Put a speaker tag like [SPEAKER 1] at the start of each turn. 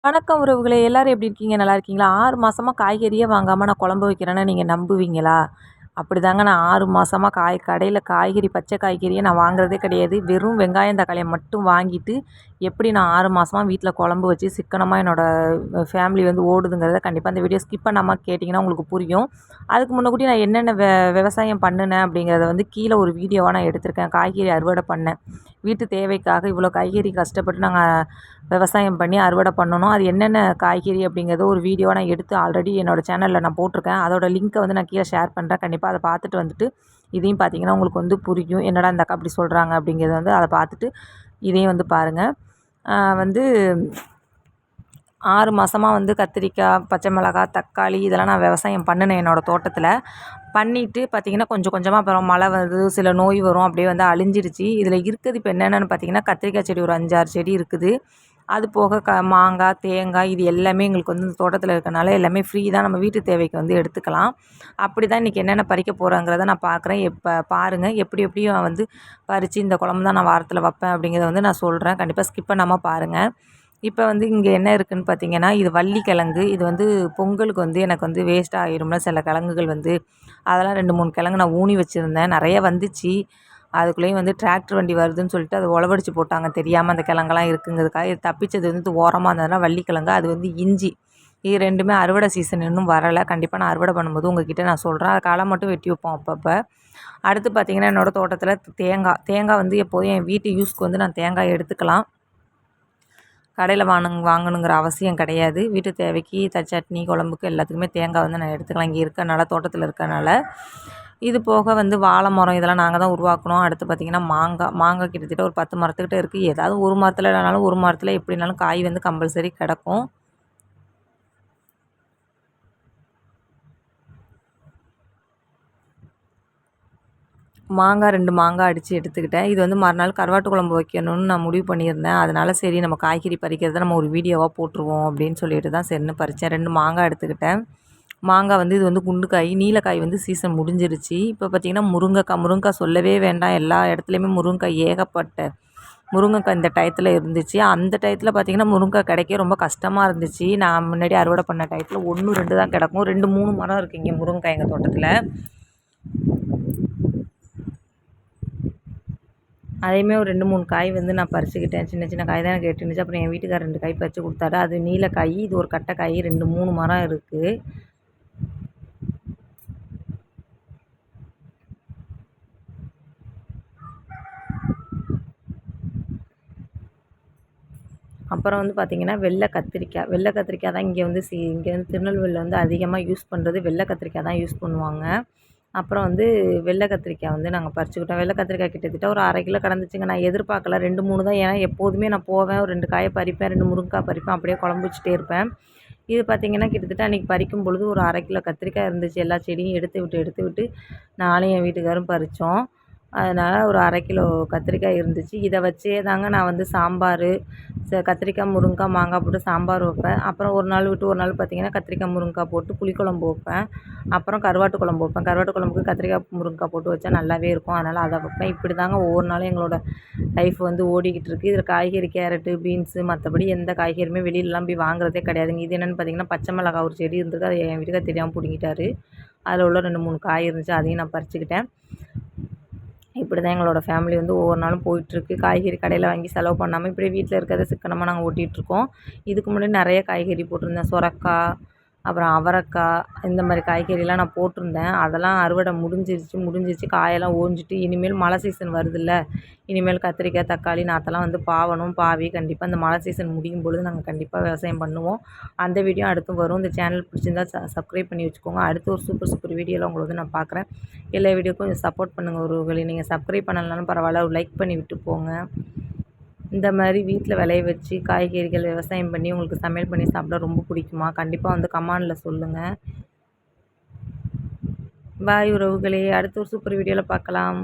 [SPEAKER 1] வணக்கம் உறவுகளே! எல்லாரும் எப்படி இருக்கீங்க? நல்லா இருக்கீங்களா? 6 மாசமா காய்கறியே வாங்காம நான் குழம்பு வைக்கிறேன்னா நீங்க நம்புவீங்களா? அப்படிதாங்க நான் 6 மாசமா கடையில காய்கறி பச்சை காய்கறியே நான் வாங்குறதே கிடையாது. வெறும் வெங்காயம், தக்காளிய மட்டும் வாங்கிட்டு, எப்படி நான் 6 மாசமா வீட்ல குழம்பு வச்சு சிக்கனமா என்னோட ஃபேமிலி வந்து ஓடுதுங்கிறத கண்டிப்பா இந்த வீடியோ ஸ்கிப் பண்ணாம கேட்டிங்கன்னா உங்களுக்கு புரியும். அதுக்கு முன்னக்கூட்டி நான் என்னென்ன விவசாயம் பண்ணுனேன் அப்படிங்கிறத வந்து கீழ ஒரு வீடியோவா நான் எடுத்திருக்கேன். காய்கறி அறுவடை பண்ணேன். வீட்டு தேவைக்காக இவ்வளோ காய்கறி கஷ்டப்பட்டு நாங்க விவசாயம் பண்ணி அறுவடை பண்ணணும். அது என்னென்ன காய்கறி அப்படிங்கிறத ஒரு வீடியோவா நான் எடுத்து ஆல்ரெடி என்னோட சேனல்ல நான் போட்டிருக்கேன். அதோட லிங்க்கை வந்து நான் கீழ ஷேர் பண்ணுறேன். கண்டிப்பா அத பார்த்துட்டு வந்துட்டு, இதையும் பார்த்தீங்கன்னா உங்களுக்கு வந்து புரியும். என்னடா இந்த அக்கா இப்படி சொல்கிறாங்க அப்படிங்கிறத வந்து அத பார்த்துட்டு இதையும் வந்து பாருங்க. வந்து 6 மாசமா வந்து கத்திரிக்காய், பச்சை மிளகாய், தக்காளி இதெல்லாம் நான் விவசாயம் பண்ணுனேன் என்னோட தோட்டத்தில. பண்ணிட்டு பார்த்தீங்கன்னா, கொஞ்சம் கொஞ்சமா அப்புறம் மழை வருது, சில நோய் வரும் அப்படியே வந்து அழிஞ்சிருச்சு. இதில இருக்கிறது இப்போ என்னென்னன்னு பார்த்தீங்கன்னா, கத்திரிக்காய் செடி ஒரு 5, 6 செடி இருக்குது. அது போக மாங்காய், தேங்காய் இது எல்லாமே எங்களுக்கு வந்து இந்த தோட்டத்தில் இருக்கனால எல்லாமே ஃப்ரீ தான். நம்ம வீட்டு தேவைக்கு வந்து எடுத்துக்கலாம். அப்படி தான் இன்றைக்கி என்னென்ன பறிக்க போகிறேங்கிறத நான் பார்க்குறேன். பாருங்கள் எப்படி எப்படியும் வந்து பறித்து இந்த குழம்பு தான் நான் வாரத்தில் வைப்பேன் அப்படிங்கிறத வந்து நான் சொல்கிறேன். கண்டிப்பாக ஸ்கிப் பண்ணாமல் பாருங்கள். இப்போ வந்து இங்கே என்ன இருக்குதுன்னு பார்த்தீங்கன்னா, இது வள்ளிக்கிழங்கு. இது வந்து பொங்கலுக்கு வந்து எனக்கு வந்து வேஸ்ட் ஆகிரும்ல சில கிழங்குகள் வந்து. அதெல்லாம் 2, 3 கிழங்கு நான் ஊனி வச்சுருந்தேன். நிறைய வந்துச்சு. அதுக்குள்ளேயும் வந்து டிராக்டர் வண்டி வருதுன்னு சொல்லிட்டு அதை உழவடிச்சு போட்டாங்க தெரியாமல் அந்த கிழங்கெல்லாம் இருக்குங்கிறதுக்காக. இது தப்பிச்சது வந்து ஓரமாக இருந்ததுனா வள்ளிக்கிழங்கு. அது வந்து இஞ்சி. இது 2மே அறுவடை சீசன் இன்னும் வரலை. கண்டிப்பாக நான் அறுவடை பண்ணும்போது உங்ககிட்ட நான் சொல்கிறேன். அதை களை மட்டும் வெட்டி வைப்போம் அப்பப்போ. அடுத்து பார்த்திங்கன்னா, என்னோடய தோட்டத்தில் தேங்காய் வந்து எப்போதும் என் வீட்டு யூஸ்க்கு வந்து நான் தேங்காய் எடுத்துக்கலாம். கடையில் வாங்கணுங்கிற அவசியம் கிடையாது. வீட்டு தேவைக்கு சட்னி, குழம்புக்கு எல்லாத்துக்குமே தேங்காய் வந்து நான் எடுத்துக்கலாம். இங்கே இருக்கனால, தோட்டத்தில் இருக்கனால. இது போக வந்து வாழை மரம் இதெல்லாம் நாங்கள் தான் உருவாக்கணும். அடுத்து பார்த்திங்கன்னா மாங்காய் கிட்டத்தட்ட ஒரு 10 மரத்துக்கிட்ட இருக்குது. ஏதாவது ஒரு மரத்தில் இல்லைனாலும் ஒரு மரத்தில் எப்படினாலும் காய் வந்து கம்பல்சரி கிடக்கும். மாங்காய் 2 மாங்காய் அடித்து எடுத்துக்கிட்டேன். இது வந்து மறுநாள் கருவாட்டு குழம்பு வைக்கணும்னு நான் முடிவு பண்ணியிருந்தேன். அதனால் சரி நம்ம காய்கறி பறிக்கிறத நம்ம ஒரு வீடியோவாக போட்டுருவோம் அப்படின்னு சொல்லிட்டு தான் சரின்னு பறித்தேன். 2 மாங்காய் எடுத்துக்கிட்டேன். மாங்காய் வந்து இது வந்து குண்டு காய், நீலக்காய் வந்து சீசன் முடிஞ்சிருச்சு. இப்போ பார்த்திங்கன்னா முருங்கைக்காய் சொல்லவே வேண்டாம். எல்லா இடத்துலையுமே முருங்கைக்காய் ஏகப்பட்ட முருங்கைக்காய் இந்த டயத்தில் இருந்துச்சு. அந்த டயத்தில் பார்த்திங்கன்னா முருங்கைக்காய் கிடைக்க ரொம்ப கஷ்டமாக இருந்துச்சு. நான் முன்னாடி அறுவடை பண்ண டயத்தில் 1, 2 தான் கிடக்கும். 2, 3 மரம் இருக்குது இங்கே முருங்கைக்காய் எங்கள் தோட்டத்தில். அதேமாரி ஒரு 2, 3 காய் வந்து நான் பறிச்சுக்கிட்டேன். சின்ன சின்ன காய் தான் எனக்கு எட்டுனுச்சு. அப்புறம் என் வீட்டுக்காரர் 2 காய் பறித்து கொடுத்தாரு. அது நீலக்காய், இது ஒரு கட்டைக்காய். 2, 3 மரம் இருக்குது. அப்புறம் வந்து பார்த்திங்கன்னா வெள்ளை கத்திரிக்காய் தான் இங்கே வந்து திருநெல்வேலியில் வந்து அதிகமாக யூஸ் பண்ணுறது வெள்ளை கத்திரிக்காய் தான் யூஸ் பண்ணுவாங்க. அப்புறம் வந்து வெள்ளை கத்திரிக்காய் வந்து நாங்கள் பறிச்சுக்கிட்டோம். வெள்ளை கத்திரிக்காய் கிட்டத்தட்ட ஒரு 1/2 கிலோ கிடந்துச்சுங்க. நான் எதிர்பார்க்கல 2, 3 தான். ஏன்னா எப்போதுமே நான் போவேன், ஒரு 2 காயை பறிப்பேன், 2 முருங்கைக்காய் பறிப்பேன், அப்படியே குழம்பு வச்சுட்டே இருப்பேன். இது பார்த்திங்கன்னா கிட்டத்தட்ட அன்றைக்கி பறிக்கும் பொழுது ஒரு 1/2 கிலோ கத்திரிக்காய் இருந்துச்சு. எல்லா செடியும் எடுத்து விட்டு நானும் என் வீட்டுக்காரும் பறித்தோம். அதனால் ஒரு 1/2 கிலோ கத்திரிக்காய் இருந்துச்சு. இதை வச்சே தாங்க நான் வந்து சாம்பார், கத்திரிக்காய், முருங்கைக்காய், மாங்காய் போட்டு சாம்பார் வைப்பேன். அப்புறம் ஒரு நாள் விட்டு ஒரு நாள் பார்த்திங்கன்னா கத்திரிக்காய், முருங்கைக்காய் போட்டு புளிக்குழம்பு வைப்பேன். அப்புறம் கருவாட்டு குழம்பு வைப்பேன். கருவாட்டு குழம்புக்கு கத்திரிக்காய், முருங்கைக்காய் போட்டு வச்சா நல்லாவே இருக்கும். அதனால் அதை வைப்பேன். இப்படி தாங்க ஒவ்வொரு நாளும் எங்களோட லைஃப் வந்து ஓடிக்கிட்டு இருக்குது. இதில் காய்கறி, கேரட்டு, பீன்ஸு மற்றபடி எந்த காய்கறியுமே வெளியிலலாம் போய் வாங்குறதே கிடையாதுங்க. இது என்னென்னு பார்த்திங்கன்னா பச்சை மிளகாய் ஒரு செடி இருந்தது. அதை என் வீட்டுக்காரர் தெரியாமல் பிடுங்கிட்டாரு. அதில் உள்ள 2, 3 காய் இருந்துச்சு. அதையும் நான் பறிச்சுக்கிட்டேன். இப்படி தான் எங்களோட ஃபேமிலி வந்து ஒவ்வொரு நாளும் போயிட்டுருக்கு. காய்கறி கடையில் வாங்கி செலவு பண்ணாமல் இப்படியே வீட்டில் இருக்கிறத சிக்கனமாக நாங்கள் ஓட்டிகிட்ருக்கோம். இதுக்கு முன்னாடி நிறைய காய்கறி போட்டிருந்தேன். சொரக்காய், அப்புறம் அவரைக்காய் இந்த மாதிரி காய்கறிலாம் நான் போட்டிருந்தேன். அதெல்லாம் அறுவடை முடிஞ்சிருச்சு. காயெல்லாம் ஓஞ்சிட்டு இனிமேல் மழை சீசன் வருதுல்ல, இனிமேல் கத்திரிக்காய், தக்காளி நாற்றெல்லாம் வந்து பாவி கண்டிப்பாக இந்த மழை சீசன் முடியும் பொழுது நாங்கள் கண்டிப்பாக விவசாயம் பண்ணுவோம். அந்த வீடியோ அடுத்து வரும். இந்த சேனல் பிடிச்சிருந்தா சப்ஸ்கிரைப் பண்ணி வச்சுக்கோங்க. அடுத்து ஒரு சூப்பர் வீடியோவில் உங்களை வந்து நான் பார்க்குறேன். எல்லா வீடியோக்கும் கொஞ்சம் சப்போர்ட் பண்ணுங்கள் ஒருவேளை நீங்கள் சப்ஸ்கிரைப் பண்ணலனாலும் பரவாயில்ல, ஒரு லைக் பண்ணி விட்டு போங்க. இந்த மாதிரி வீட்டில் விளைய வச்சு காய்கறிகள் விவசாயம் பண்ணி உங்களுக்கு சமையல் பண்ணி சாப்பிட ரொம்ப பிடிக்குமா? கண்டிப்பாக வந்து கமெண்டில் சொல்லுங்கள். பாய் உறவுகளே, அடுத்த ஒரு சூப்பர் வீடியோவில் பார்க்கலாம்.